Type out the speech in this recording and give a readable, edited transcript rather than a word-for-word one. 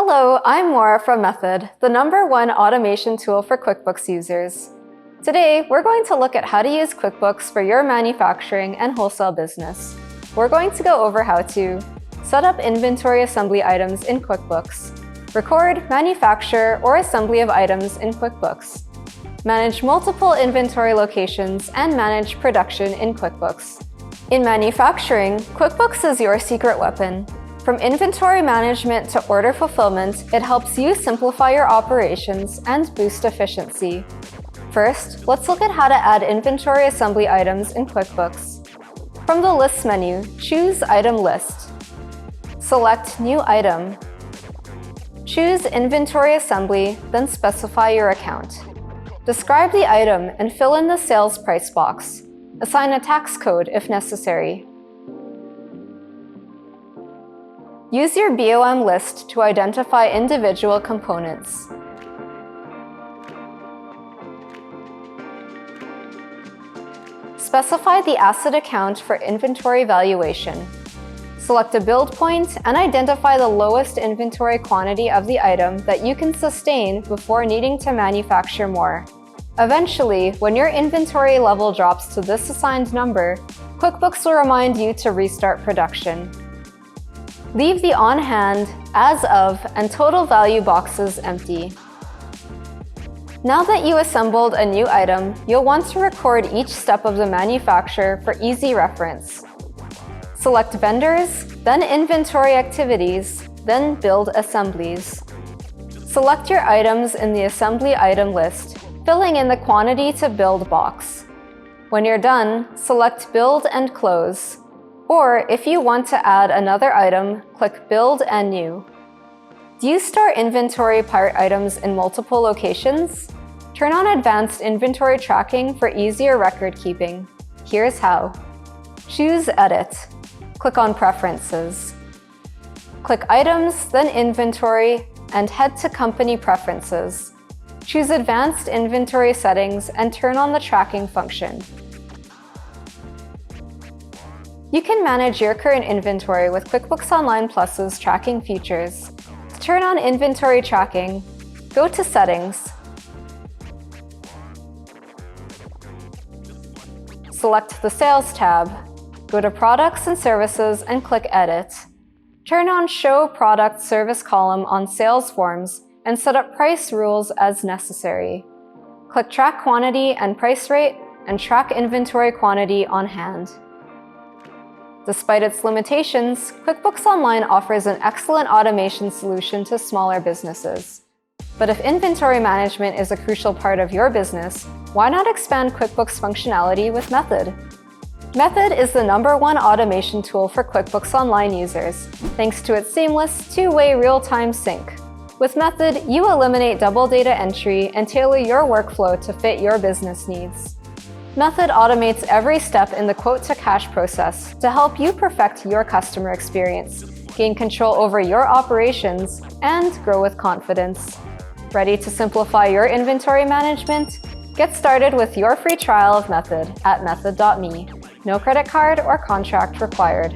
Hello, I'm Maura from Method, the #1 automation tool for QuickBooks users. Today, we're going to look at how to use QuickBooks for your manufacturing and wholesale business. We're going to go over how to set up inventory assembly items in QuickBooks, record, manufacture, or assembly of items in QuickBooks, manage multiple inventory locations, and manage production in QuickBooks. In manufacturing, QuickBooks is your secret weapon. From inventory management to order fulfillment, it helps you simplify your operations and boost efficiency. First, let's look at how to add inventory assembly items in QuickBooks. From the List menu, choose Item List. Select New Item. Choose Inventory Assembly, then specify your account. Describe the item and fill in the sales price box. Assign a tax code if necessary. Use your BOM list to identify individual components. Specify the asset account for inventory valuation. Select a build point and identify the lowest inventory quantity of the item that you can sustain before needing to manufacture more. Eventually, when your inventory level drops to this assigned number, QuickBooks will remind you to restart production. Leave the on-hand, as of, and total value boxes empty. Now that you assembled a new item, you'll want to record each step of the manufacture for easy reference. Select Vendors, then Inventory Activities, then Build Assemblies. Select your items in the Assembly Item list, filling in the Quantity to Build box. When you're done, select Build and Close. Or, if you want to add another item, click Build and New. Do you store inventory part items in multiple locations? Turn on Advanced Inventory Tracking for easier record keeping. Here's how. Choose Edit. Click on Preferences. Click Items, then Inventory, and head to Company Preferences. Choose Advanced Inventory Settings and turn on the tracking function. You can manage your current inventory with QuickBooks Online Plus's tracking features. To turn on inventory tracking, go to Settings. Select the Sales tab. Go to Products and Services and click Edit. Turn on Show Product Service column on Sales Forms and set up price rules as necessary. Click Track Quantity and Price Rate and track inventory quantity on hand. Despite its limitations, QuickBooks Online offers an excellent automation solution to smaller businesses. But if inventory management is a crucial part of your business, why not expand QuickBooks functionality with Method? Method is the #1 automation tool for QuickBooks Online users, thanks to its seamless, two-way real-time sync. With Method, you eliminate double data entry and tailor your workflow to fit your business needs. Method automates every step in the quote-to-cash process to help you perfect your customer experience, gain control over your operations, and grow with confidence. Ready to simplify your inventory management? Get started with your free trial of Method at method.me. No credit card or contract required.